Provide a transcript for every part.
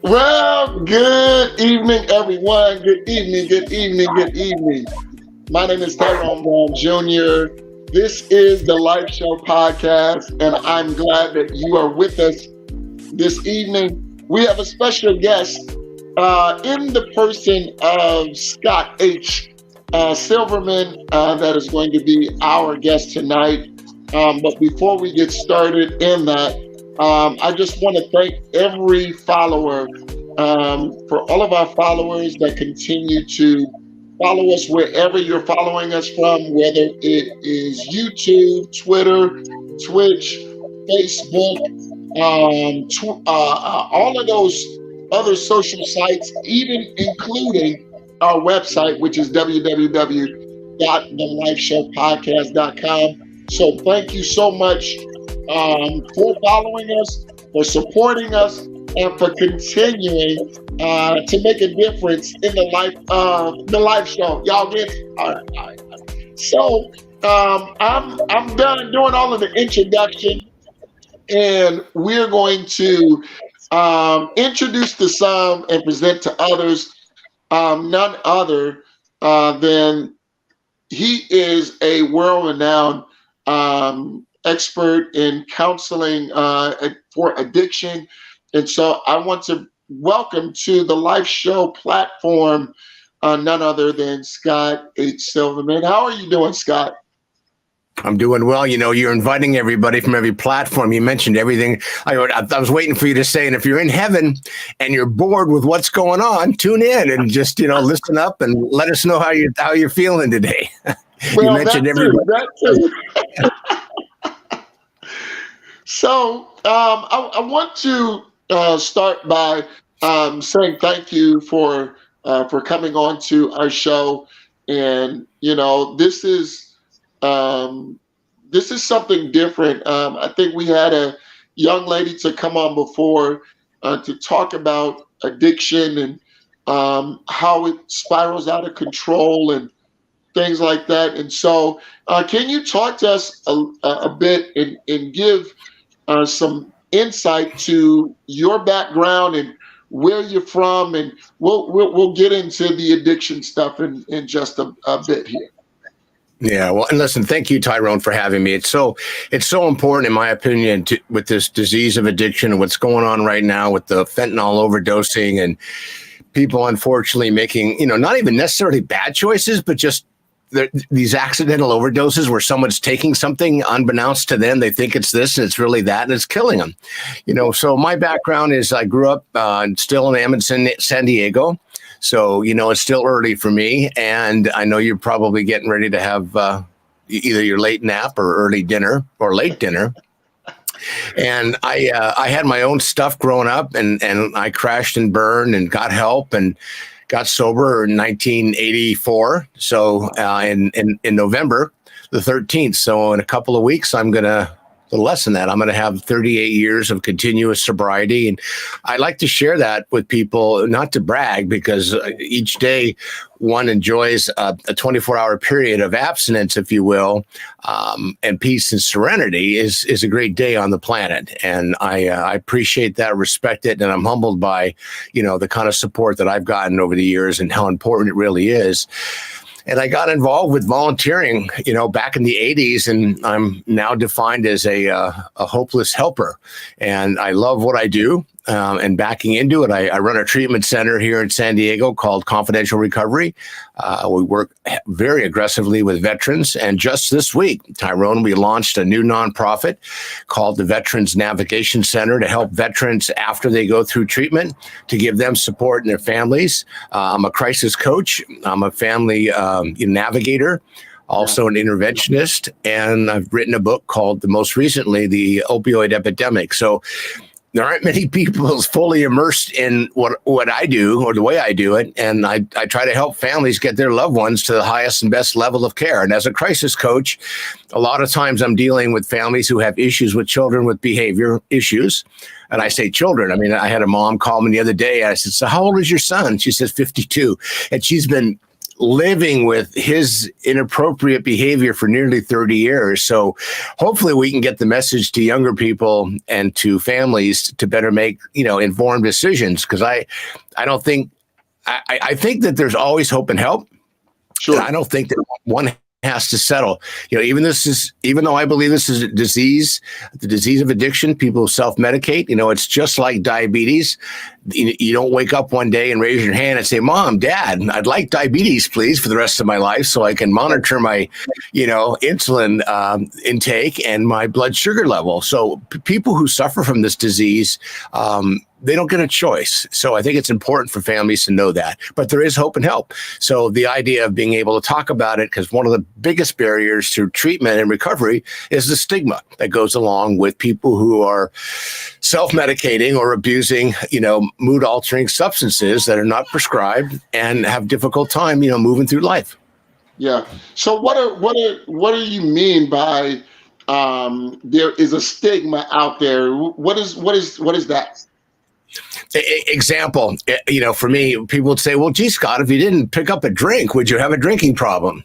Well, good evening, everyone. Good evening, good evening, good evening. My name is Tyrone Brown Jr. This is the Life Show podcast, and I'm glad that you are with us this evening. We have a special guest in the person of Scott H. Silverman that is going to be our guest tonight. But before we get started in that, I just want to thank every follower for all of our followers that continue to follow us wherever you're following us from, whether it is YouTube, Twitter, Twitch, Facebook, all of those other social sites, even including our website, which is www.thelifeshowpodcast.com. So thank you so much for following us, for supporting us, and for continuing to make a difference in the life of the Life Show. Y'all get it? All right. So I'm done doing all of the introduction, and we're going to introduce to some and present to others. None other than he is a world-renowned expert in counseling for addiction. And so I want to welcome to the Life Show platform none other than Scott H. Silverman. How are you doing, Scott? I'm doing well. You know, you're inviting everybody from every platform. You mentioned everything. I was waiting for you to say, and if you're in heaven and you're bored with what's going on, tune in and just, listen up and let us know how you're feeling today. Well, you mentioned everybody. So I want to start by saying thank you for coming on to our show. And, this is something different. I think we had a young lady to come on before to talk about addiction and how it spirals out of control and things like that. And so can you talk to us a bit and give some insight to your background and where you're from? And we'll get into the addiction stuff in just a bit here. Yeah, well, and listen, thank you, Tyrone, for having me. It's so important, in my opinion, with this disease of addiction and what's going on right now with the fentanyl overdosing and people, unfortunately, making, not even necessarily bad choices, but just these accidental overdoses where someone's taking something unbeknownst to them. They think it's this and it's really that, and it's killing them. So my background is I grew up still in San Diego. So, it's still early for me, and I know you're probably getting ready to have either your late nap or early dinner or late dinner. And I had my own stuff growing up, and I crashed and burned and got help and got sober in 1984. So in November the 13th. So in a couple of weeks, I'm going to less than that. I'm going to have 38 years of continuous sobriety. And I like to share that with people, not to brag, because each day one enjoys a 24-hour period of abstinence, if you will, and peace and serenity is a great day on the planet. And I appreciate that, respect it, and I'm humbled by, the kind of support that I've gotten over the years and how important it really is. And I got involved with volunteering, back in the 80s, and I'm now defined as a hopeless helper. And I love what I do. And backing into it, I run a treatment center here in San Diego called Confidential Recovery. We work very aggressively with veterans. And just this week, Tyrone, we launched a new nonprofit called the Veterans Navigation Center to help veterans after they go through treatment, to give them support and their families. I'm a crisis coach. I'm a family navigator. Also an interventionist. And I've written a book called, most recently, The Opioid Epidemic. So there aren't many people fully immersed in what I do or the way I do it. And I try to help families get their loved ones to the highest and best level of care. And as a crisis coach, a lot of times I'm dealing with families who have issues with children with behavior issues. And I say children. I mean, I had a mom call me the other day. I said, "So how old is your son?" She says 52. And she's been living with his inappropriate behavior for nearly 30 years. So hopefully we can get the message to younger people and to families to better make, informed decisions. Because I don't think, I think that there's always hope and help. Sure. And I don't think that one has to settle. Even though I believe this is a disease, the disease of addiction, people self-medicate. It's just like diabetes. You don't wake up one day and raise your hand and say, Mom, Dad, I'd like diabetes, please, for the rest of my life so I can monitor my, insulin intake and my blood sugar level. So people who suffer from this disease, they don't get a choice. So I think it's important for families to know that. But there is hope and help. So the idea of being able to talk about it, because one of the biggest barriers to treatment and recovery is the stigma that goes along with people who are self-medicating or abusing, mood-altering substances that are not prescribed and have difficult time, moving through life. Yeah. So what do you mean by there is a stigma out there? What is that? Example, for me, people would say, well, gee, Scott, if you didn't pick up a drink, would you have a drinking problem?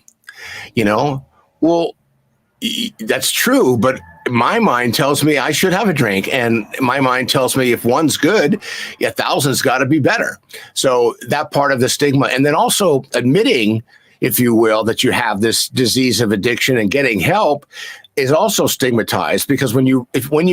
Well, that's true, but my mind tells me I should have a drink, and my mind tells me if one's good, 1,000's got to be better. So that part of the stigma, and then also admitting, if you will, that you have this disease of addiction and getting help is also stigmatized, because when you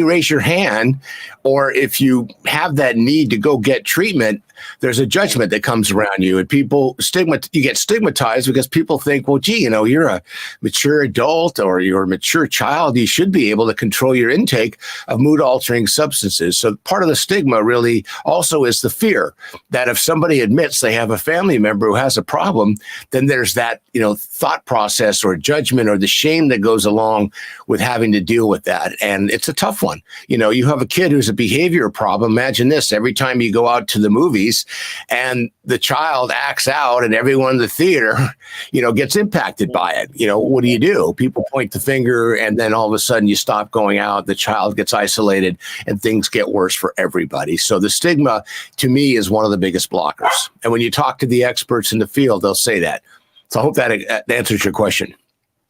raise your hand, or if you have that need to go get treatment, there's a judgment that comes around you, and you get stigmatized because people think, well, gee, you're a mature adult or you're a mature child. You should be able to control your intake of mood altering substances. So part of the stigma really also is the fear that if somebody admits they have a family member who has a problem, then there's that, thought process or judgment or the shame that goes along with having to deal with that. And it's a tough one. You have a kid who's a behavior problem. Imagine this: every time you go out to the movies and the child acts out and everyone in the theater, gets impacted by it. What do? People point the finger, and then all of a sudden you stop going out, the child gets isolated, and things get worse for everybody. So the stigma, to me, is one of the biggest blockers. And when you talk to the experts in the field, they'll say that. So I hope that answers your question.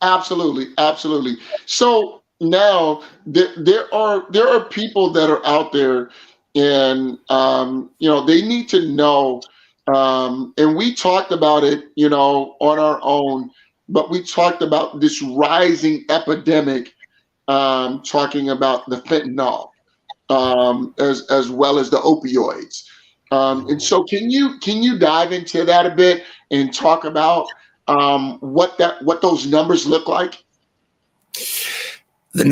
Absolutely. Absolutely. So now there are people that are out there, and they need to know, and we talked about it on our own, but we talked about this rising epidemic, talking about the fentanyl, as well as the opioids, and so can you dive into that a bit and talk about what those numbers look like? The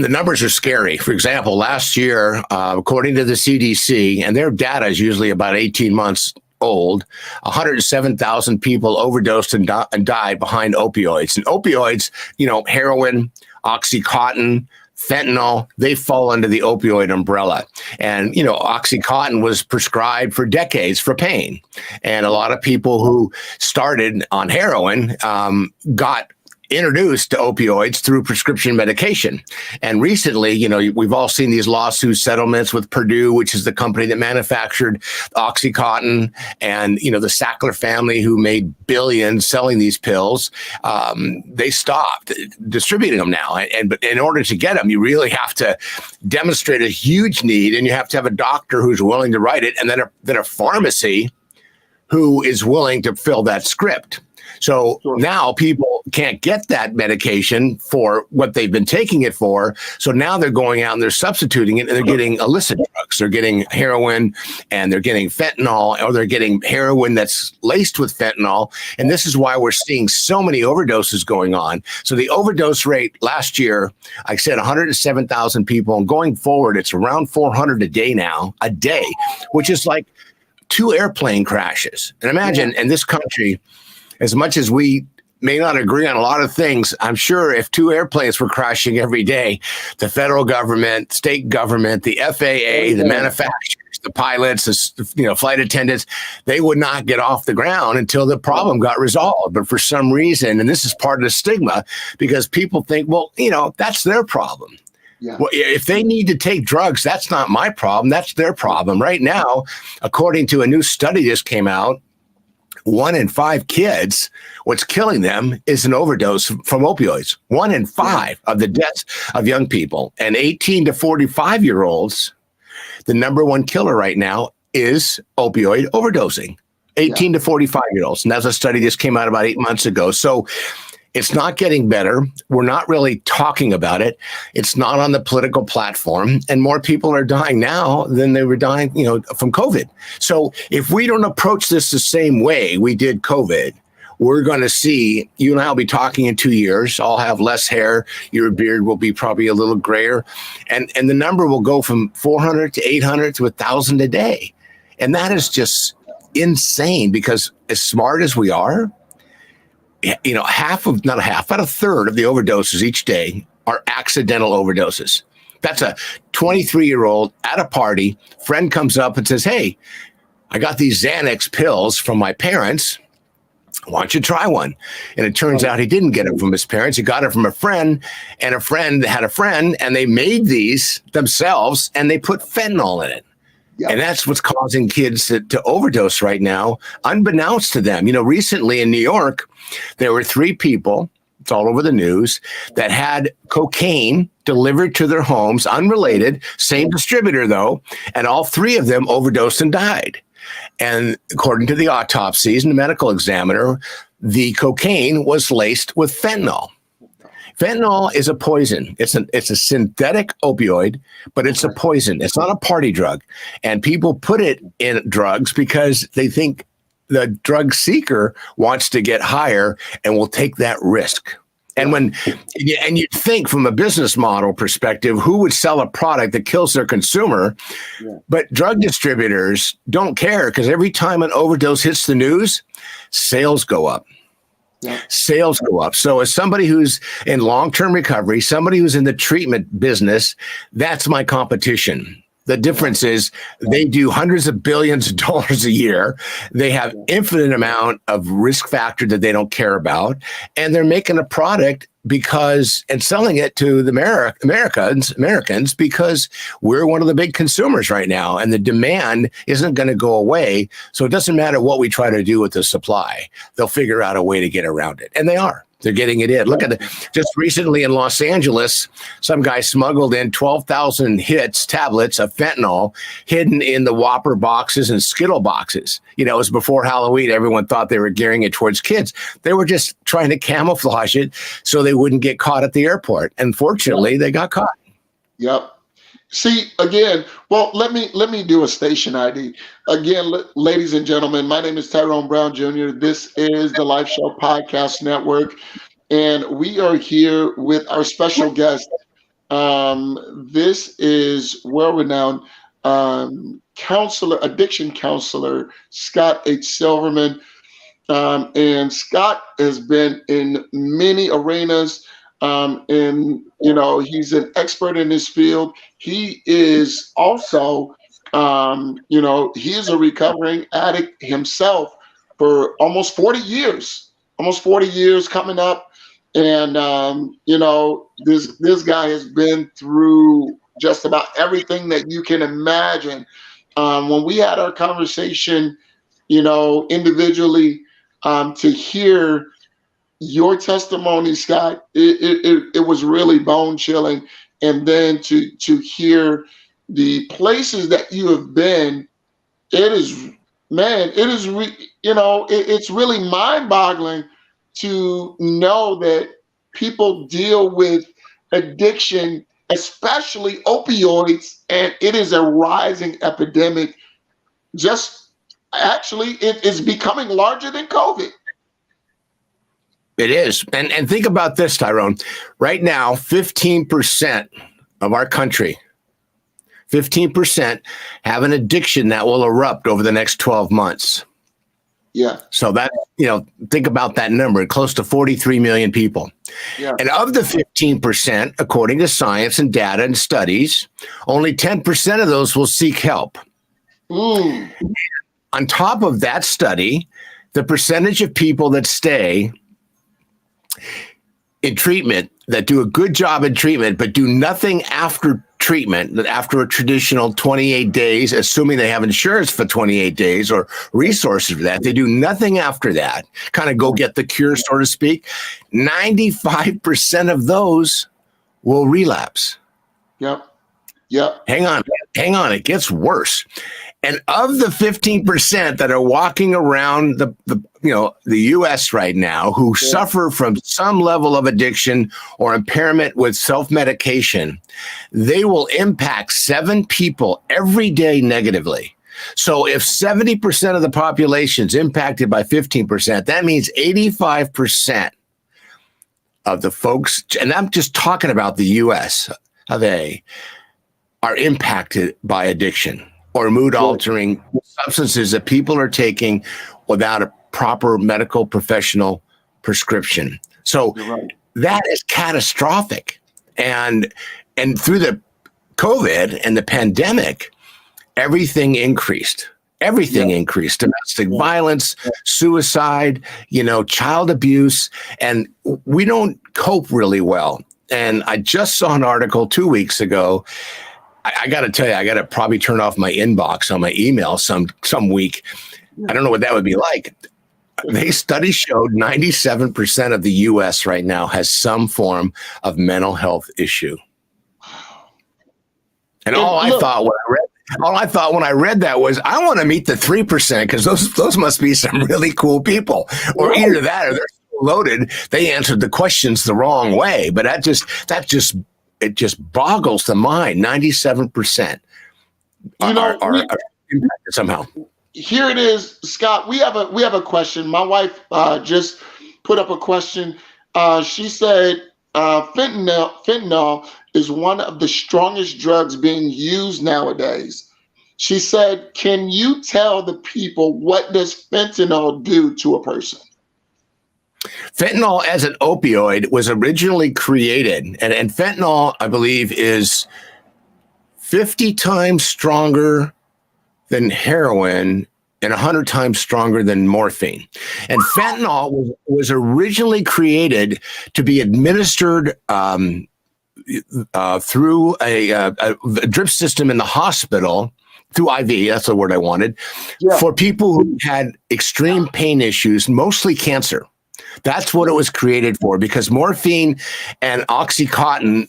numbers are scary. For example, last year, according to the CDC, and their data is usually about 18 months old, 107,000 people overdosed and died behind opioids. And opioids, heroin, Oxycontin, fentanyl, they fall under the opioid umbrella. And, Oxycontin was prescribed for decades for pain. And a lot of people who started on heroin got introduced to opioids through prescription medication. And recently, we've all seen these lawsuit settlements with Purdue, which is the company that manufactured Oxycontin, and, the Sackler family, who made billions selling these pills. They stopped distributing them now. But in order to get them, you really have to demonstrate a huge need, and you have to have a doctor who's willing to write it, and then a pharmacy who is willing to fill that script. So now people can't get that medication for what they've been taking it for. So now they're going out and they're substituting it, and they're getting illicit drugs. They're getting heroin, and they're getting fentanyl, or they're getting heroin that's laced with fentanyl. And this is why we're seeing so many overdoses going on. So the overdose rate last year, I said 107,000 people. And going forward, it's around 400 a day, which is like 2 airplane crashes. And imagine in this country, as much as we may not agree on a lot of things, I'm sure if 2 airplanes were crashing every day, the federal government, state government, the FAA, the manufacturers, the pilots, the flight attendants, they would not get off the ground until the problem got resolved. But for some reason, and this is part of the stigma, because people think, well, that's their problem. Yeah. Well, if they need to take drugs, that's not my problem. That's their problem. Right now, according to a new study just came out, 1 in 5 kids, what's killing them is an overdose from opioids. 1 in 5 of the deaths of young people. And 18 to 45-year-olds, the number one killer right now is opioid overdosing. 18 to 45-year-olds. And that's a study just came out about 8 months ago. So it's not getting better. We're not really talking about it. It's not on the political platform. And more people are dying now than they were dying, from COVID. So if we don't approach this the same way we did COVID, we're going to see, you and I will be talking in 2 years. I'll have less hair. Your beard will be probably a little grayer. And the number will go from 400 to 800 to 1,000 a day. And that is just insane, because as smart as we are, about a third of the overdoses each day are accidental overdoses. That's a 23-year-old at a party. Friend comes up and says, "Hey, I got these Xanax pills from my parents. Why don't you try one?" And it turns out he didn't get it from his parents. He got it from a friend, and a friend had a friend, and they made these themselves, and they put fentanyl in it. Yep. And that's what's causing kids to overdose right now, unbeknownst to them. Recently in New York, there were 3 people, it's all over the news, that had cocaine delivered to their homes, unrelated, same distributor though, and all 3 of them overdosed and died. And according to the autopsies and the medical examiner, the cocaine was laced with fentanyl. Fentanyl is a poison. It's a synthetic opioid, but it's a poison. It's not a party drug. And people put it in drugs because they think the drug seeker wants to get higher and will take that risk. And you think from a business model perspective, who would sell a product that kills their consumer? Yeah. But drug distributors don't care, because every time an overdose hits the news, sales go up. Yeah. Sales go up. So as somebody who's in long-term recovery, somebody who's in the treatment business, that's my competition. The difference is they do hundreds of billions of dollars a year. They have infinite amount of risk factor that they don't care about. And they're making a product and selling it to the Americans because we're one of the big consumers right now, and the demand isn't going to go away. So it doesn't matter what we try to do with the supply. They'll figure out a way to get around it. And they are. They're getting it in. Look at just recently in Los Angeles, some guy smuggled in 12,000 tablets of fentanyl hidden in the Whopper boxes and Skittle boxes. It was before Halloween. Everyone thought they were gearing it towards kids. They were just trying to camouflage it so they wouldn't get caught at the airport. And fortunately, they got caught. Yep. See, again, well, let me do a station ID. Again, ladies and gentlemen, my name is Tyrone Brown Jr. This is the Life Show Podcast Network, and we are here with our special guest. This is world-renowned addiction counselor, Scott H. Silverman. And Scott has been in many arenas. And he's an expert in this field. He is also, he is a recovering addict himself for almost 40 years coming up. And, this guy has been through just about everything that you can imagine. When we had our conversation, individually, to hear your testimony, Scott, it was really bone chilling. And then to hear the places that you have been, it's really mind boggling to know that people deal with addiction, especially opioids, and it is a rising epidemic. It is becoming larger than COVID. It is. And think about this, Tyrone. Right now, 15% of our country, 15% have an addiction that will erupt over the next 12 months. Yeah. So that, think about that number, close to 43 million people. Yeah. And of the 15%, according to science and data and studies, only 10% of those will seek help. On top of that study, the percentage of people that stay in treatment, that do a good job in treatment, but do nothing after treatment that after a traditional 28 days, assuming they have insurance for 28 days or resources for that, they do nothing after that, kind of go get the cure, so to speak, 95% of those will relapse. Yep. Hang on. It gets worse. And of the 15% that are walking around the U.S. right now who suffer from some level of addiction or impairment with self-medication, they will impact 7 people every day negatively. So if 70% of the population is impacted by 15%, that means 85% of the folks, and I'm just talking about the U.S. of A, are impacted by addiction or mood altering substances that people are taking without a proper medical professional prescription. So that is catastrophic. And through the COVID and the pandemic, everything increased. Everything increased. Domestic violence, suicide, child abuse, and we don't cope really well. And I just saw an article 2 weeks ago. I got to tell you, I got to probably turn off my inbox on my email some week. I don't know what that would be like. The study showed 97% of the U.S. right now has some form of mental health issue. And all I thought when I read that was, I want to meet the 3% because those must be some really cool people. Or either that or they're so loaded they answered the questions the wrong way. But it just boggles the mind. 97% are impacted somehow. Here it is, Scott. We have a question. My wife just put up a question. She said fentanyl is one of the strongest drugs being used nowadays. She said, "Can you tell the people what does fentanyl do to a person?" Fentanyl as an opioid was originally created, and fentanyl, I believe, is 50 times stronger than heroin and 100 times stronger than morphine. And fentanyl was originally created to be administered through a drip system in the hospital, through IV, that's the word I wanted, for people who had extreme pain issues, mostly cancer. That's what it was created for, because morphine and Oxycontin,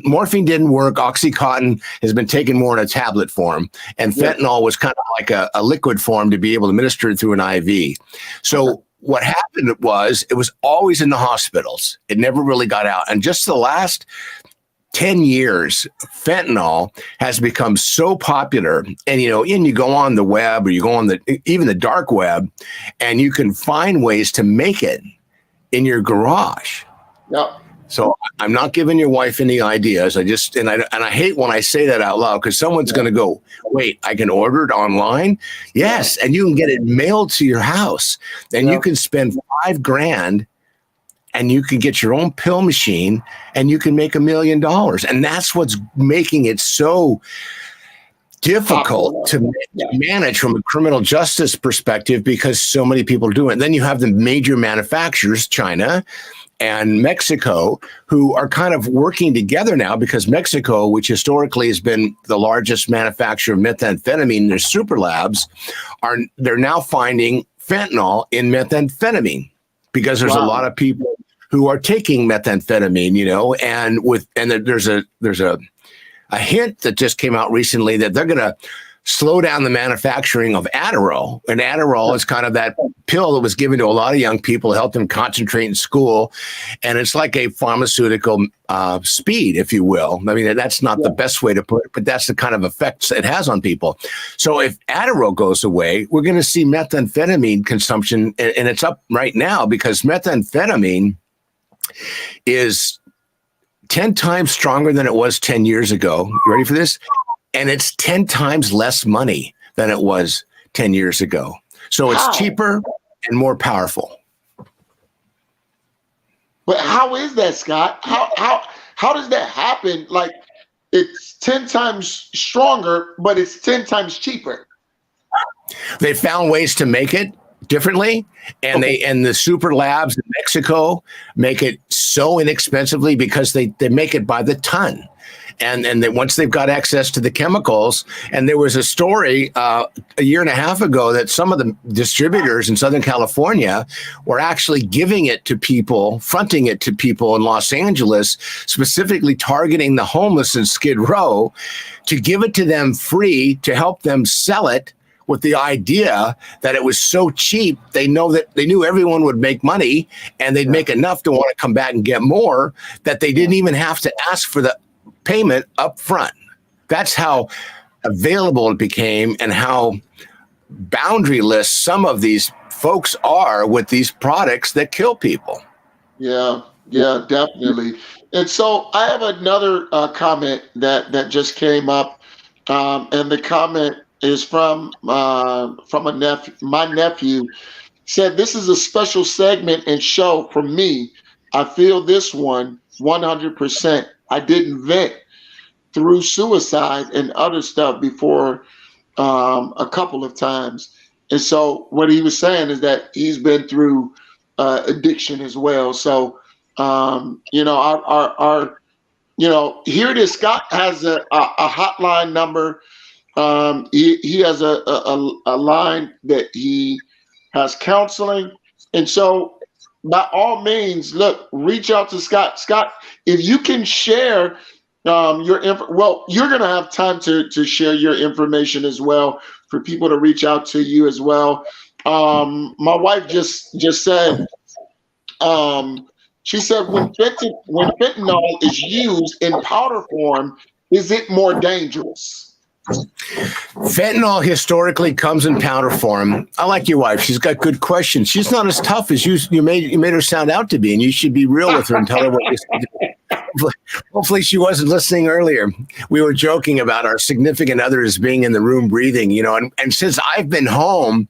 morphine didn't work. Oxycontin has been taken more in a tablet form, and fentanyl was kind of like a liquid form to be able to administer it through an IV. So what happened was it was always in the hospitals. It never really got out. And just the last 10 years, fentanyl has become so popular, and you go on the web, or you go on even the dark web, and you can find ways to make it in your garage. Yep. So I'm not giving your wife any ideas. I hate when I say that out loud, because someone's going to go, "Wait, I can order it online?" Yes, and you can get it mailed to your house, and you can spend $5,000. And you can get your own pill machine, and you can make $1 million. And that's what's making it so difficult to manage from a criminal justice perspective, because so many people do it. And then you have the major manufacturers, China and Mexico, who are kind of working together now, because Mexico, which historically has been the largest manufacturer of methamphetamine, their super labs, they're now finding fentanyl in methamphetamine, because there's a lot of people who are taking methamphetamine, and there's a hint that just came out recently that they're going to slow down the manufacturing of Adderall. And Adderall is kind of that pill that was given to a lot of young people to help them concentrate in school. And it's like a pharmaceutical speed, if you will. I mean, that's not the best way to put it, but that's the kind of effects it has on people. So if Adderall goes away, we're going to see methamphetamine consumption, and it's up right now, because methamphetamine is 10 times stronger than it was 10 years ago. You ready for this? And it's 10 times less money than it was 10 years ago. So it's cheaper and more powerful. But how is that, Scott? How does that happen? Like, it's 10 times stronger, but it's 10 times cheaper. They found ways to make it differently, and the super labs in Mexico make it so inexpensively because they make it by the ton. And then once they've got access to the chemicals, and there was a story a year and a half ago that some of the distributors in Southern California were actually giving it to people, fronting it to people in Los Angeles, specifically targeting the homeless in Skid Row, to give it to them free to help them sell it, with the idea that it was so cheap, they knew everyone would make money and they'd make enough to want to come back and get more, that they didn't even have to ask for the payment up front. That's how available it became and how boundaryless some of these folks are with these products that kill people. Yeah, definitely. And so I have another comment that just came up, and the comment is from a nephew. My nephew said, "This is a special segment and show for me. I feel this one 100%. I didn't vent through suicide and other stuff before a couple of times." And so what he was saying is that he's been through addiction as well. So our here it is. Scott has a hotline number. He has a line that he has counseling. And so by all means, look, reach out to Scott. Scott, if you can share your info, well, you're going to have time to share your information as well for people to reach out to you as well. My wife just said, she said, when fentanyl is used in powder form, is it more dangerous? Fentanyl historically comes in powder form. I like your wife. She's got good questions. She's not as tough as you made her sound out to be, and you should be real with her and tell her what you said. Hopefully she wasn't listening earlier. We were joking about our significant others being in the room breathing, and since I've been home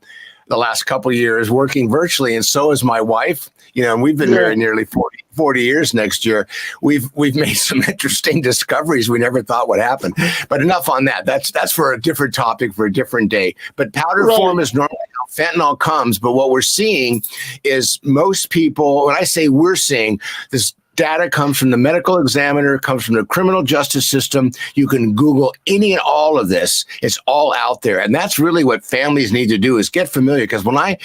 the last couple of years working virtually, and so has my wife, and we've been married nearly 40 years next year. We've made some interesting discoveries we never thought would happen. But enough on that. That's for a different topic for a different day. But powder form is normally how fentanyl comes. But what we're seeing is most people, when I say we're seeing, this data comes from the medical examiner, comes from the criminal justice system. You can Google any and all of this. It's all out there. And that's really what families need to do, is get familiar. Because when I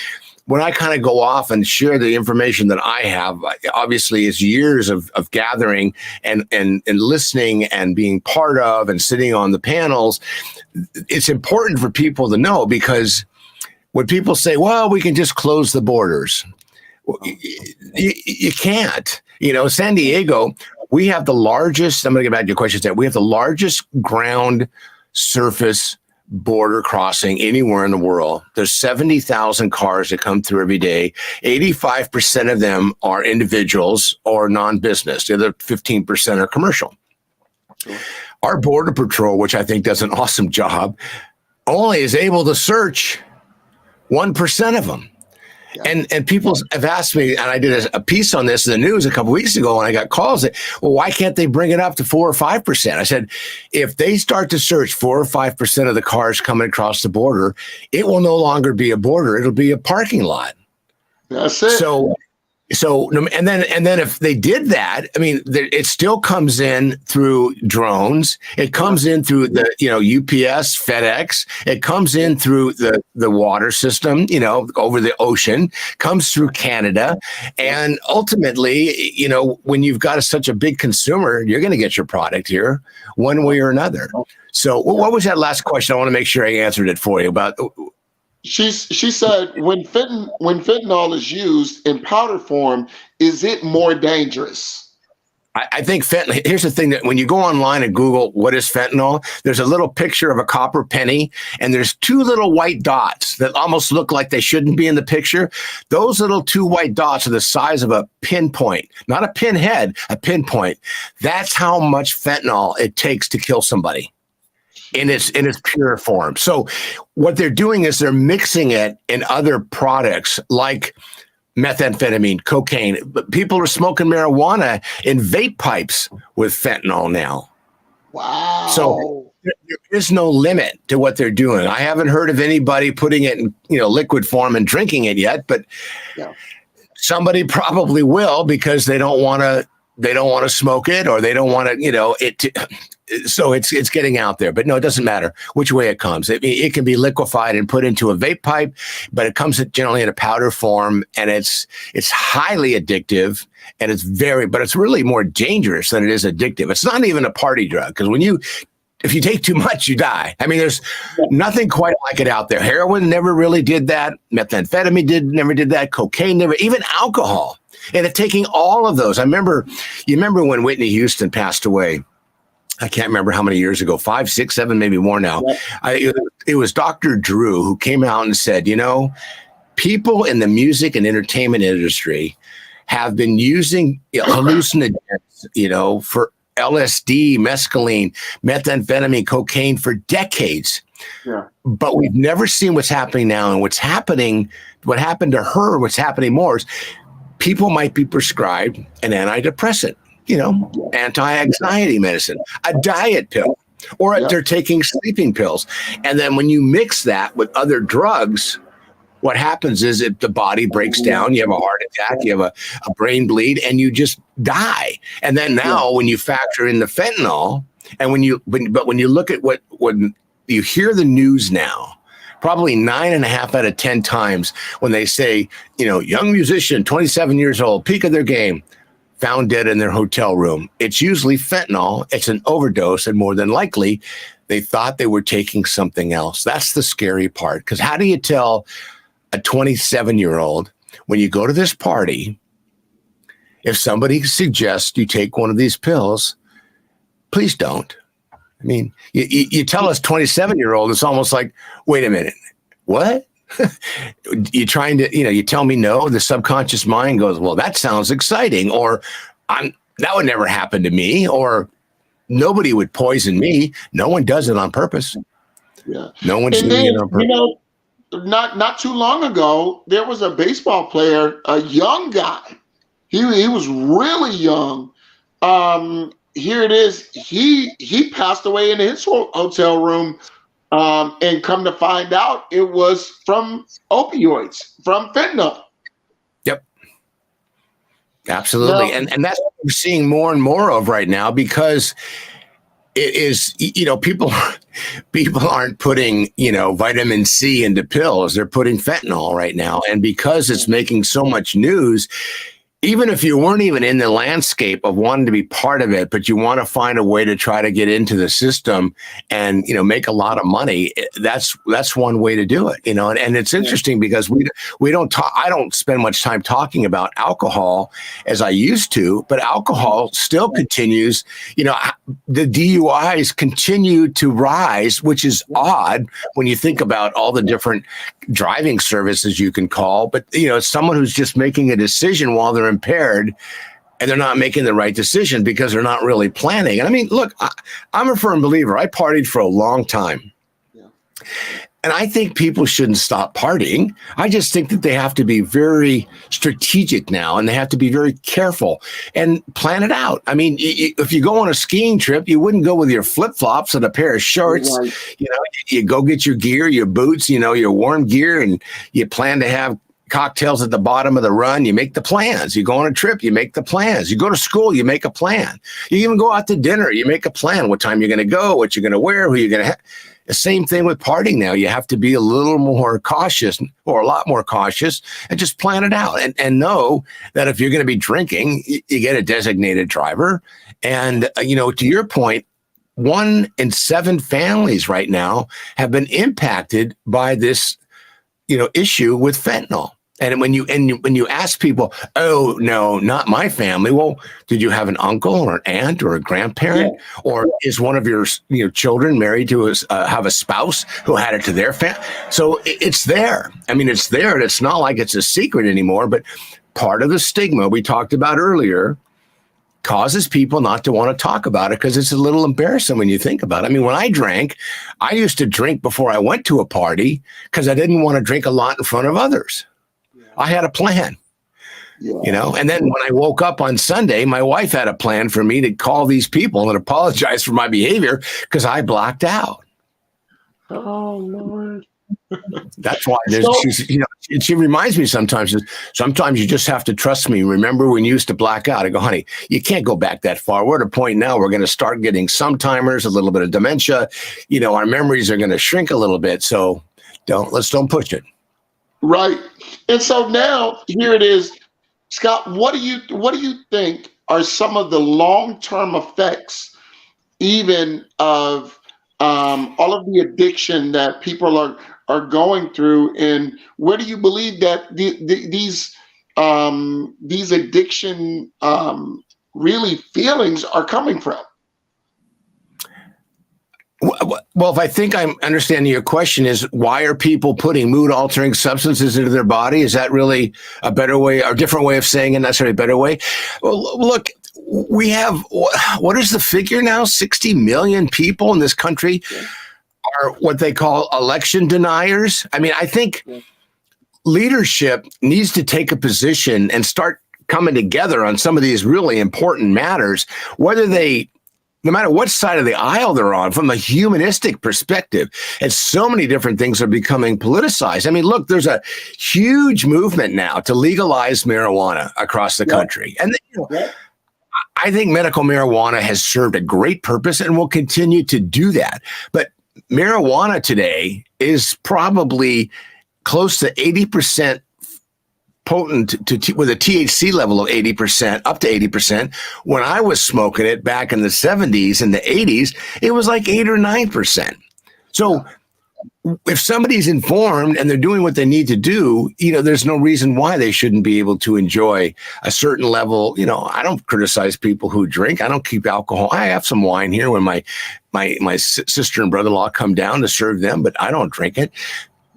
kind of go off and share the information that I have, obviously it's years of gathering and listening and being part of and sitting on the panels. It's important for people to know, because when people say, well, we can just close the borders, you can't. San Diego, we have the largest, I'm going to get back to your question, we have the largest ground surface border crossing anywhere in the world. There's 70,000 cars that come through every day. 85% of them are individuals or non-business. The other 15% are commercial. Our Border Patrol, which I think does an awesome job, only is able to search 1% of them. Yeah. And people have asked me, and I did a piece on this in the news a couple of weeks ago, and I got calls that, well, why can't they bring it up to 4 or 5%? I said, if they start to search 4 or 5% of the cars coming across the border, it will no longer be a border. It'll be a parking lot. That's it. So, and then if they did that, I mean, it still comes in through drones. It comes in through the, UPS, FedEx. It comes in through the water system, over the ocean, comes through Canada. And ultimately, when you've got such a big consumer, you're going to get your product here one way or another. So what was that last question? I want to make sure I answered it for you about. She said, when fentanyl is used in powder form, is it more dangerous? I think fentanyl, here's the thing, that when you go online and Google what is fentanyl, there's a little picture of a copper penny, and there's 2 little white dots that almost look like they shouldn't be in the picture. Those little 2 white dots are the size of a pinpoint, not a pinhead, a pinpoint. That's how much fentanyl it takes to kill somebody in its pure form. So what they're doing is they're mixing it in other products like methamphetamine, cocaine. But people are smoking marijuana in vape pipes with fentanyl now. Wow. there is no limit to what they're doing. I haven't heard of anybody putting it in, liquid form and drinking it yet, but Yeah. somebody probably will because they don't want to smoke it, or they don't want to, so it's getting out there. But no, it doesn't matter which way it comes. It can be liquefied and put into a vape pipe, but it comes generally in a powder form, and it's highly addictive, and but it's really more dangerous than it is addictive. It's not even a party drug, because if you take too much, you die. I mean, there's nothing quite like it out there. Heroin never really did that. Methamphetamine never did that. Cocaine never, even alcohol. And if taking all of those, you remember when Whitney Houston passed away? I can't remember how many years ago, 5, 6, 7, maybe more now. Yeah. It was Dr. Drew who came out and said, people in the music and entertainment industry have been using hallucinogens, for LSD, mescaline, methamphetamine, cocaine for decades. Yeah. But we've never seen what's happening now. And what happened to her, what's happening more is people might be prescribed an antidepressant, anti-anxiety medicine, a diet pill, or they're taking sleeping pills. And then when you mix that with other drugs, what happens is the body breaks down, you have a heart attack, you have a brain bleed, and you just die. And then now when you factor in the fentanyl, and when you look at when you hear the news now, probably 9.5 out of 10 times when they say, young musician, 27 years old, peak of their game, found dead in their hotel room. It's usually fentanyl. It's an overdose, and more than likely, they thought they were taking something else. That's the scary part, because how do you tell a 27-year-old when you go to this party, if somebody suggests you take one of these pills, please don't. I mean, you tell us 27-year-old, it's almost like, wait a minute, what? You're trying to, you tell me no, the subconscious mind goes, well, that sounds exciting, or that would never happen to me, or nobody would poison me. No one does it on purpose. Yeah. No one's doing it on purpose. Not too long ago, there was a baseball player, a young guy. He was really young. Here it is. He passed away in his hotel room, and come to find out, it was from opioids, from fentanyl. Yep, absolutely, and that's what we're seeing more and more of right now, because it is, people aren't putting, vitamin C into pills. They're putting fentanyl right now. And because it's making so much news, even if you weren't even in the landscape of wanting to be part of it, but you want to find a way to try to get into the system and, make a lot of money, that's one way to do it, and it's interesting because we don't talk, I don't spend much time talking about alcohol as I used to, but alcohol still continues, the DUIs continue to rise, which is odd when you think about all the different driving services you can call, but it's someone who's just making a decision while they're impaired, and they're not making the right decision because they're not really planning. And I mean, look, I'm a firm believer. I partied for a long time. Yeah. And I think people shouldn't stop partying. I just think that they have to be very strategic now, and they have to be very careful and plan it out. I mean, if you go on a skiing trip, you wouldn't go with your flip-flops and a pair of shorts. Right. You go get your gear, your boots, your warm gear, and you plan to have cocktails at the bottom of the run. You make the plans. You go on a trip, you make the plans. You go to school, you make a plan. You even go out to dinner, you make a plan, what time you're going to go, what you're going to wear, who you're going to have. The same thing with partying now. You have to be a little more cautious, or a lot more cautious, and just plan it out and know that if you're going to be drinking, you get a designated driver. And, to your point, 1 in 7 families right now have been impacted by this, issue with fentanyl. And when you ask people, oh, no, not my family. Well, did you have an uncle or an aunt or a grandparent? Yeah. Or is one of your children married to have a spouse who had it to their family? So it's there. I mean, it's there. And it's not like it's a secret anymore. But part of the stigma we talked about earlier causes people not to want to talk about it because it's a little embarrassing when you think about it. I mean, when I drank, I used to drink before I went to a party because I didn't want to drink a lot in front of others. I had a plan. Yeah. And then when I woke up on Sunday, my wife had a plan for me to call these people and apologize for my behavior because I blacked out. Oh Lord. That's why So she reminds me sometimes you just have to trust me. Remember when you used to black out? I go, honey, you can't go back that far. We're at a point now we're going to start getting sometimers, a little bit of dementia. Our memories are going to shrink a little bit. So don't push it. right. And so now here it is. Scott, what do you think are some of the long-term effects even of all of the addiction that people are going through, and where do you believe that these addiction really feelings are coming from? Well, if I think I'm understanding your question is why are people putting mood altering substances into their body? Is that really a better way or a different way of saying it? Not necessarily a better way. Well, look, we have, what is the figure now? 60 million people in this country are what they call election deniers. I mean, I think leadership needs to take a position and start coming together on some of these really important matters, no matter what side of the aisle they're on, from a humanistic perspective. And so many different things are becoming politicized. I mean, look, there's a huge movement now to legalize marijuana across the country. And I think medical marijuana has served a great purpose and will continue to do that. But marijuana today is probably close to 80% potent with a THC level of 80%, up to 80%. When I was smoking it back in the 70s and the 80s, it was like 8 or 9%. So if somebody's informed and they're doing what they need to do, there's no reason why they shouldn't be able to enjoy a certain level. I don't criticize people who drink. I don't keep alcohol. I have some wine here when my sister and brother-in-law come down to serve them, but I don't drink it.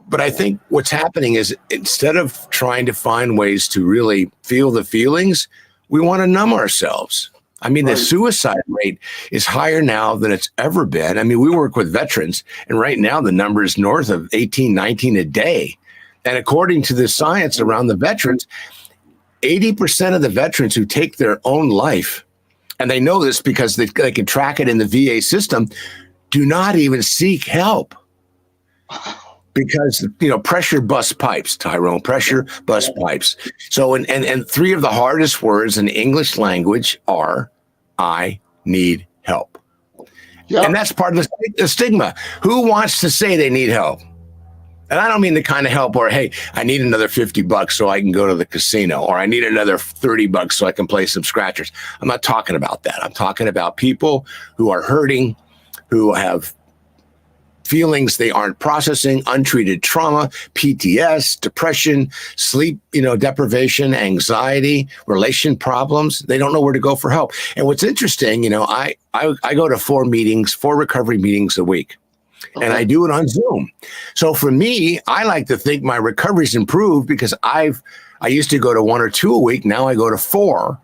But I think what's happening is instead of trying to find ways to really feel the feelings, we want to numb ourselves. I mean, the suicide rate is higher now than it's ever been. I mean, we work with veterans, and right now the number is north of 18, 19 a day. And according to the science around the veterans, 80% of the veterans who take their own life, and they know this because they can track it in the VA system, do not even seek help. Because, pressure bust pipes, Tyrone, pressure bust pipes. So, and three of the hardest words in English language are, I need help. Yep. And that's part of the stigma. Who wants to say they need help? And I don't mean the kind of help where, hey, I need another $50 so I can go to the casino, or I need another $30 so I can play some scratchers. I'm not talking about that. I'm talking about people who are hurting, who have feelings they aren't processing, untreated trauma, PTS, depression, sleep, deprivation, anxiety, relation problems. They don't know where to go for help. And what's interesting, I go to 4 recovery meetings a week. Okay. And I do it on Zoom. So for me, I like to think my recovery's improved because I used to go to 1 or 2 a week. Now I go to 4,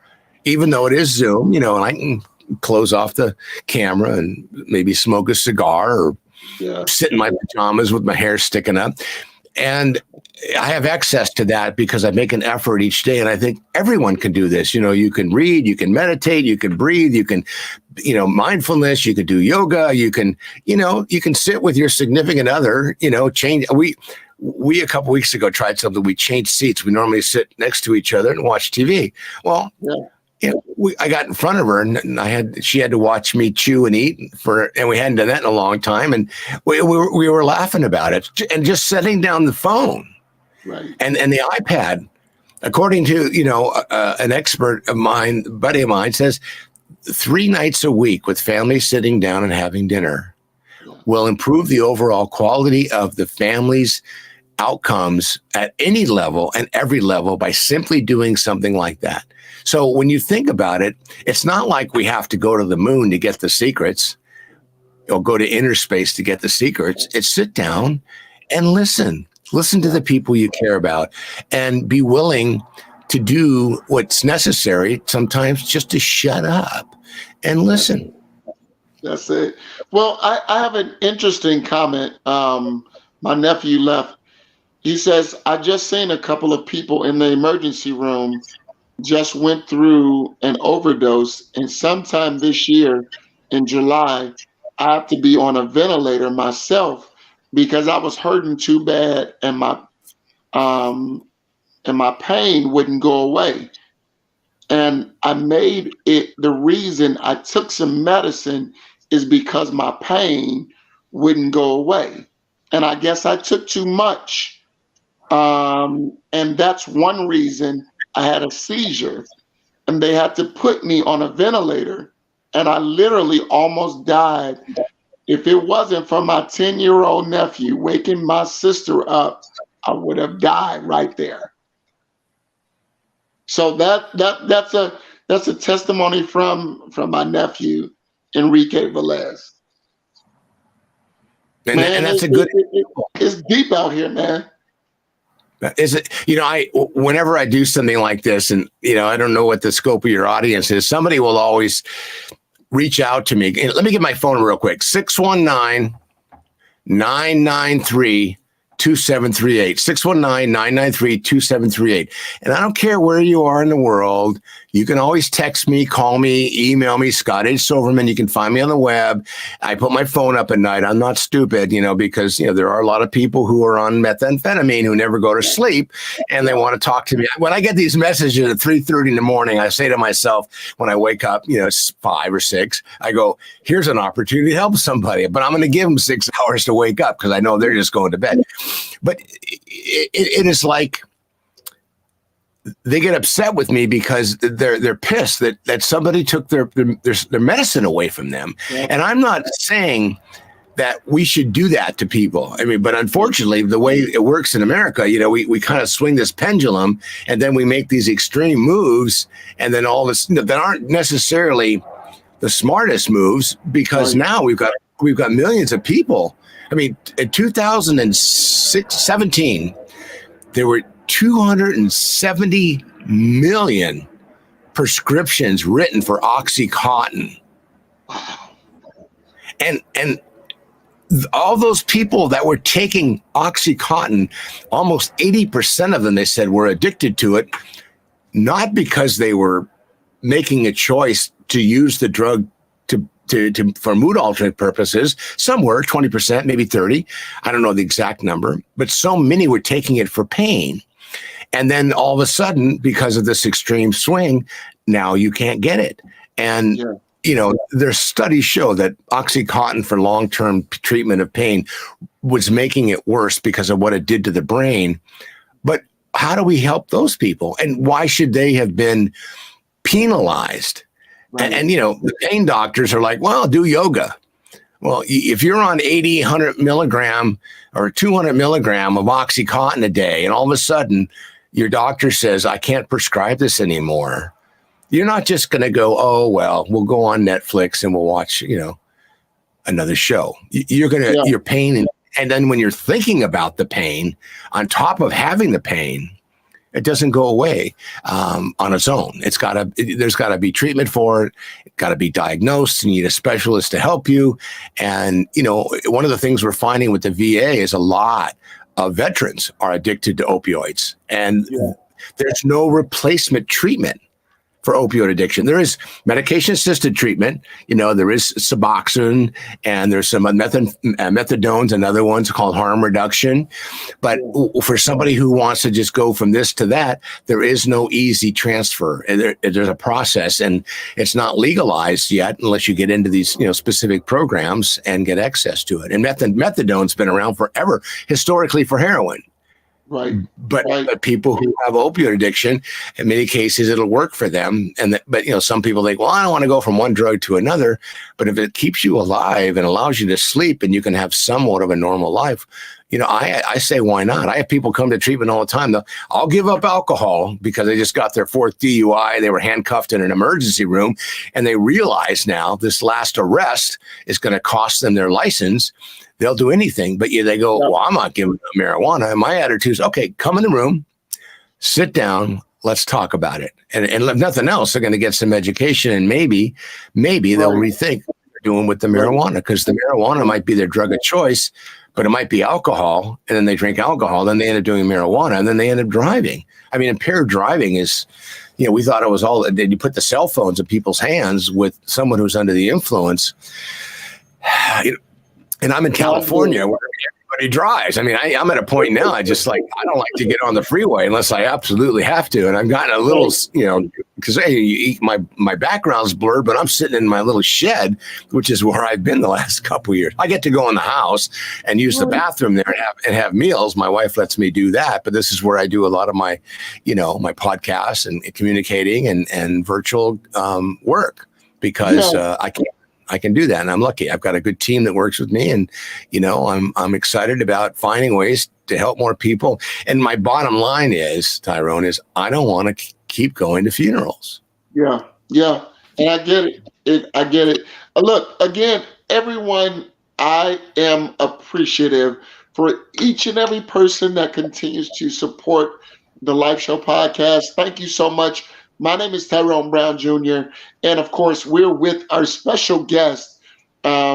even though it is Zoom, and I can close off the camera and maybe smoke a cigar or sit in my pajamas with my hair sticking up. And I have access to that because I make an effort each day. And I think everyone can do this. You can read, you can meditate, you can breathe, you can, mindfulness, you can do yoga, you can sit with your significant other, change. We a couple weeks ago tried something. We changed seats. We normally sit next to each other and watch TV. Well, I got in front of her and she had to watch me chew and eat and we hadn't done that in a long time. And we were laughing about it and just setting down the phone and the iPad, according to, an expert of mine, buddy of mine says 3 nights a week with family sitting down and having dinner will improve the overall quality of the family's outcomes at any level and every level by simply doing something like that. So when you think about it, it's not like we have to go to the moon to get the secrets or go to inner space to get the secrets. It's sit down and listen to the people you care about and be willing to do what's necessary sometimes just to shut up and listen. That's it. Well, I have an interesting comment. My nephew left. He says, I just seen a couple of people in the emergency room just went through an overdose, and sometime this year in July, I have to be on a ventilator myself because I was hurting too bad, um and my pain wouldn't go away. And I made it the reason I took some medicine is because my pain wouldn't go away. And I guess I took too much. And that's one reason I had a seizure. And they had to put me on a ventilator. And I literally almost died. If it wasn't for my 10-year-old nephew waking my sister up, I would have died right there. So that's a testimony from my nephew Enrique Velez. And Man, that's a good. it's deep out here, man. Is it, I, whenever I do something like this, and, I don't know what the scope of your audience is, somebody will always reach out to me. Let me get my phone real quick. 619-993-2738. 619-993-2738. And I don't care where you are in the world. You can always text me, call me, email me, Scott H. Silverman. You can find me on the web. I put my phone up at night. I'm not stupid, because, there are a lot of people who are on methamphetamine who never go to sleep and they want to talk to me. When I get these messages at 3:30 in the morning, I say to myself, when I wake up, it's 5 or 6, I go, here's an opportunity to help somebody, but I'm going to give them 6 hours to wake up because I know they're just going to bed. But it is like, they get upset with me because they're pissed that somebody took their medicine away from them. Yeah. And I'm not saying that we should do that to people. I mean, but unfortunately, the way it works in America, we kind of swing this pendulum and then we make these extreme moves, and then all this that aren't necessarily the smartest moves, because now we've got millions of people. I mean, in 2017, there were 270 million prescriptions written for OxyContin. And all those people that were taking OxyContin, almost 80% of them, they said, were addicted to it, not because they were making a choice to use the drug for mood altering purposes. Some were 20%, maybe 30. I don't know the exact number, but so many were taking it for pain. And then all of a sudden, because of this extreme swing, now you can't get it. And, their studies show that OxyContin for long-term treatment of pain was making it worse because of what it did to the brain. But how do we help those people? And why should they have been penalized? Right. And the pain doctors are like, well, do yoga. Well, if you're on 80, 100 milligram or 200 milligram of OxyContin a day, and all of a sudden your doctor says, I can't prescribe this anymore, you're not just going to go, oh, well, we'll go on Netflix and we'll watch, another show. You're going to, your pain. And then when you're thinking about the pain, on top of having the pain, it doesn't go away on its own. There's got to be treatment for it. It's got to be diagnosed. You need a specialist to help you. And, one of the things we're finding with the VA is a lot of veterans are addicted to opioids. And there's no replacement treatment for opioid addiction. There is medication-assisted treatment. There is Suboxone, and there's some methadones and other ones called harm reduction. But for somebody who wants to just go from this to that, there is no easy transfer. There's a process, and it's not legalized yet unless you get into these specific programs and get access to it. And methadone's been around forever, historically, for heroin. Right. But people who have opioid addiction, in many cases, it'll work for them. But some people think, well, I don't want to go from one drug to another. But if it keeps you alive and allows you to sleep and you can have somewhat of a normal life, I say, why not? I have people come to treatment all the time. I'll give up alcohol because they just got their 4th DUI. They were handcuffed in an emergency room, and they realize now this last arrest is going to cost them their license. They'll do anything, but they go, well, I'm not giving up marijuana. And my attitude is, okay, come in the room, sit down, let's talk about it. And if nothing else, they're going to get some education, and maybe they'll rethink what they're doing with the marijuana, because the marijuana might be their drug of choice, but it might be alcohol. And then they drink alcohol, then they end up doing marijuana, and then they end up driving. I mean, impaired driving is we thought it was all, then you put the cell phones in people's hands with someone who's under the influence. And I'm in California where everybody drives. I mean, I'm at a point now, I don't like to get on the freeway unless I absolutely have to. And I've gotten a little, because my background's blurred, but I'm sitting in my little shed, which is where I've been the last couple of years. I get to go in the house and use the bathroom there and have meals. My wife lets me do that, but this is where I do a lot of my, my podcasts and communicating and virtual work because I can do that. And I'm lucky. I've got a good team that works with me. And, I'm excited about finding ways to help more people. And my bottom line is, Tyrone, I don't want to keep going to funerals. Yeah. Yeah. And I get it. I get it. Look, again, everyone, I am appreciative for each and every person that continues to support the Life Show podcast. Thank you so much. My name is Tyrone Brown Jr. And of course, we're with our special guest,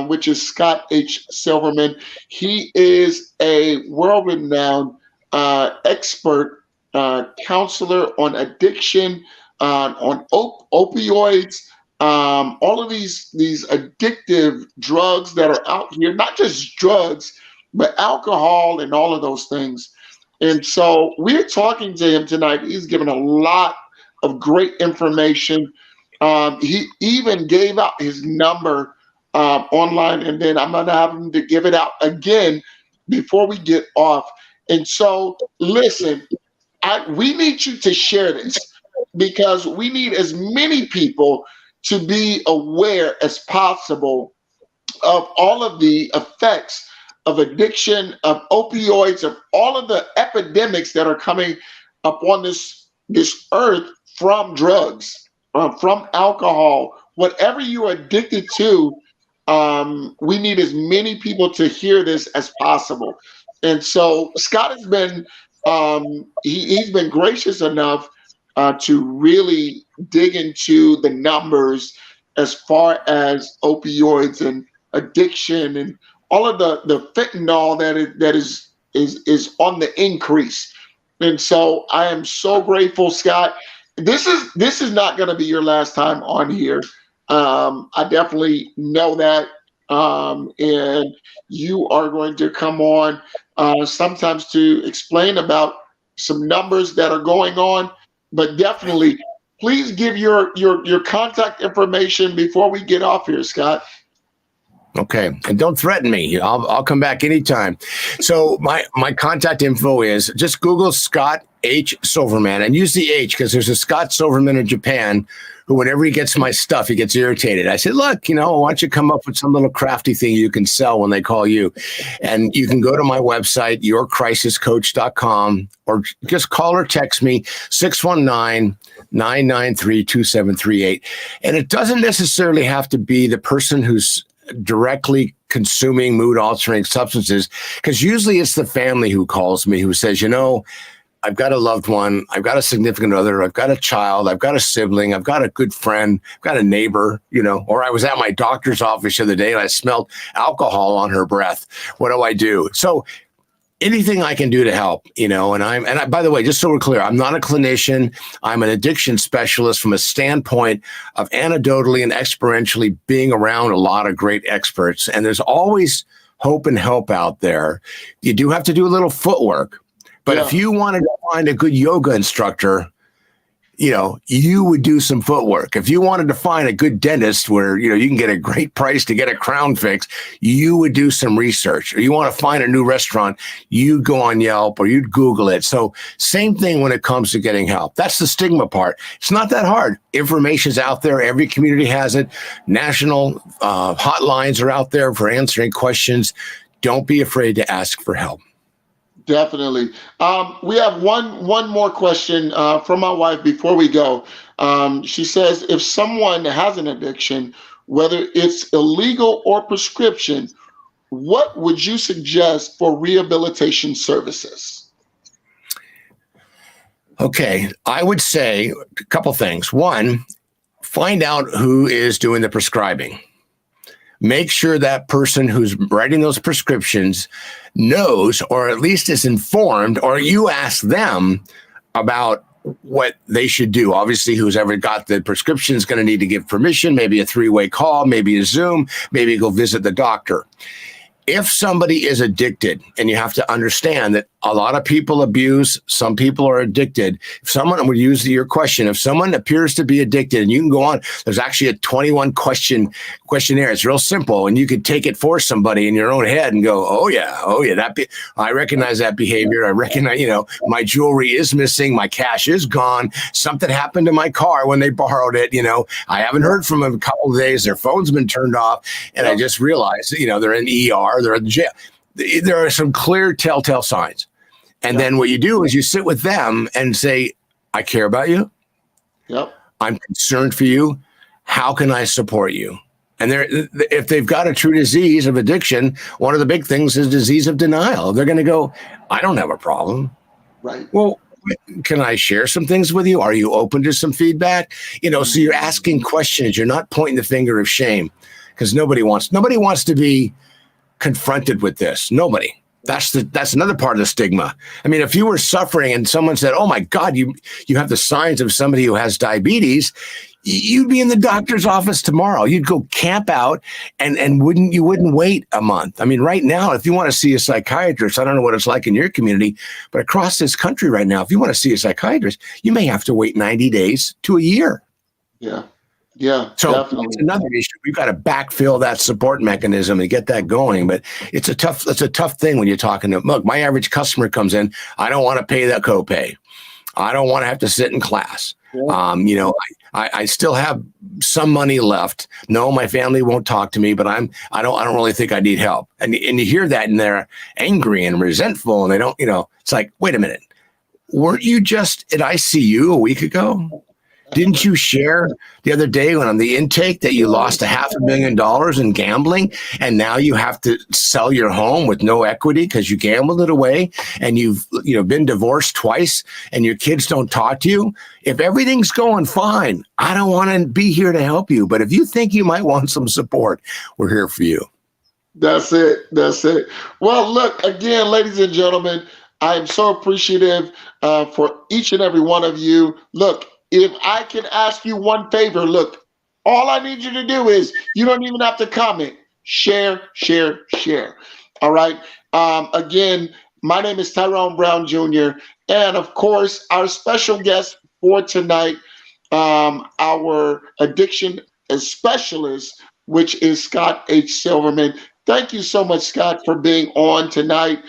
which is Scott H. Silverman. He is a world-renowned expert counselor on addiction, on opioids, all of these addictive drugs that are out here, not just drugs, but alcohol and all of those things. And so we're talking to him tonight. He's given a lot of great information. He even gave out his number online, and then I'm going to have him to give it out again before we get off. And so, listen, we need you to share this because we need as many people to be aware as possible of all of the effects of addiction, of opioids, of all of the epidemics that are coming upon this earth from drugs, from alcohol, whatever you're addicted to. We need as many people to hear this as possible. And so Scott has been, he's been gracious enough to really dig into the numbers as far as opioids and addiction and all of the fentanyl that is on the increase. And so I am so grateful, Scott. This is not going to be your last time on here. I definitely know that. And you are going to come on sometimes to explain about some numbers that are going on. But definitely, please give your contact information before we get off here, Scott. Okay, and don't threaten me. I'll come back anytime. So my contact info is just Google Scott H. Silverman and use the H because there's a Scott Silverman in Japan who, whenever he gets my stuff, he gets irritated. I said, look, why don't you come up with some little crafty thing you can sell when they call you? And you can go to my website, yourcrisiscoach.com, or just call or text me, 619-993-2738. And it doesn't necessarily have to be the person who's directly consuming mood altering substances, because usually it's the family who calls me who says, I've got a loved one, I've got a significant other, I've got a child, I've got a sibling, I've got a good friend, I've got a neighbor, or I was at my doctor's office the other day and I smelled alcohol on her breath. What do I do? So anything I can do to help, and by the way, just so we're clear, I'm not a clinician. I'm an addiction specialist from a standpoint of anecdotally and experientially being around a lot of great experts. And there's always hope and help out there. You do have to do a little footwork. But if you wanted to find a good yoga instructor, you would do some footwork. If you wanted to find a good dentist where, you can get a great price to get a crown fix, you would do some research. Or you want to find a new restaurant, you'd go on Yelp or you'd Google it. So same thing when it comes to getting help. That's the stigma part. It's not that hard. Information's out there. Every community has it. National hotlines are out there for answering questions. Don't be afraid to ask for help. Definitely. We have one more question from my wife before we go. She says, if someone has an addiction, whether it's illegal or prescription, what would you suggest for rehabilitation services? Okay, I would say a couple things. One, find out who is doing the prescribing. Make sure that person who's writing those prescriptions knows, or at least is informed, or you ask them about what they should do. Obviously, who's ever got the prescription is going to need to give permission, maybe a 3-way call, maybe a Zoom, maybe go visit the doctor. If somebody is addicted, and you have to understand that a lot of people abuse, some people are addicted. If someone, would use your question, if someone appears to be addicted, and you can go on, there's actually a 21 questionnaire. It's real simple, and you could take it for somebody in your own head and go, oh yeah, I recognize that behavior. I recognize, my jewelry is missing, my cash is gone, something happened to my car when they borrowed it. I haven't heard from them a couple of days. Their phone's been turned off, and I just realized, they're in ER, they're in jail. There are some clear telltale signs. And then what you do is you sit with them and say, I care about you. Yep. I'm concerned for you. How can I support you? And if they've got a true disease of addiction, one of the big things is disease of denial. They're going to go, I don't have a problem. Right. Well, can I share some things with you? Are you open to some feedback? So you're asking questions. You're not pointing the finger of shame, because nobody wants to be confronted with this. Nobody. That's another part of the stigma. I mean, if you were suffering and someone said, oh my God, you have the signs of somebody who has diabetes, you'd be in the doctor's office tomorrow. You'd go camp out and you wouldn't wait a month. I mean, right now, if you want to see a psychiatrist, I don't know what it's like in your community, but across this country right now, if you want to see a psychiatrist, you may have to wait 90 days to a year. Yeah. Yeah, so definitely. It's another issue. We've got to backfill that support mechanism and get that going. But it's a tough thing when you're talking to, look, my average customer comes in, I don't want to pay that copay. I don't want to have to sit in class. Yeah. I still have some money left. No, my family won't talk to me, but I don't really think I need help. And you hear that, and they're angry and resentful, and they don't, it's like, wait a minute. Weren't you just at ICU a week ago? Didn't you share the other day when on the intake that you lost $500,000 in gambling, and now you have to sell your home with no equity because you gambled it away, and you've been divorced twice, and your kids don't talk to you? If everything's going fine, I don't want to be here to help you. But if you think you might want some support, we're here for you. That's it. Well, look, again, ladies and gentlemen, I'm so appreciative for each and every one of you. Look, if I can ask you one favor, look, all I need you to do is, you don't even have to comment. Share. All right. Again, my name is Tyrone Brown Jr. And of course, our special guest for tonight, our addiction specialist, which is Scott H. Silverman. Thank you so much, Scott, for being on tonight.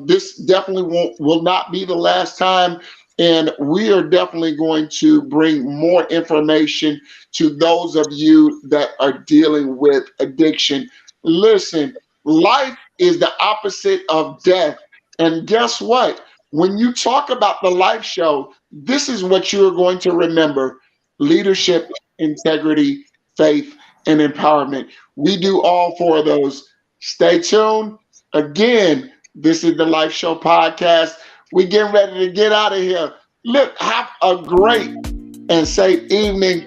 This definitely will not be the last time. And we are definitely going to bring more information to those of you that are dealing with addiction. Listen, life is the opposite of death. And guess what? When you talk about the Life Show, this is what you are going to remember: leadership, integrity, faith, and empowerment. We do all four of those. Stay tuned. Again, this is the Life Show podcast. We getting ready to get out of here. Look, have a great and safe evening.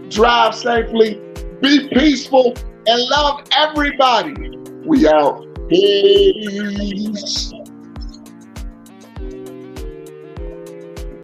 Drive safely, be peaceful, and love everybody. We out. Peace.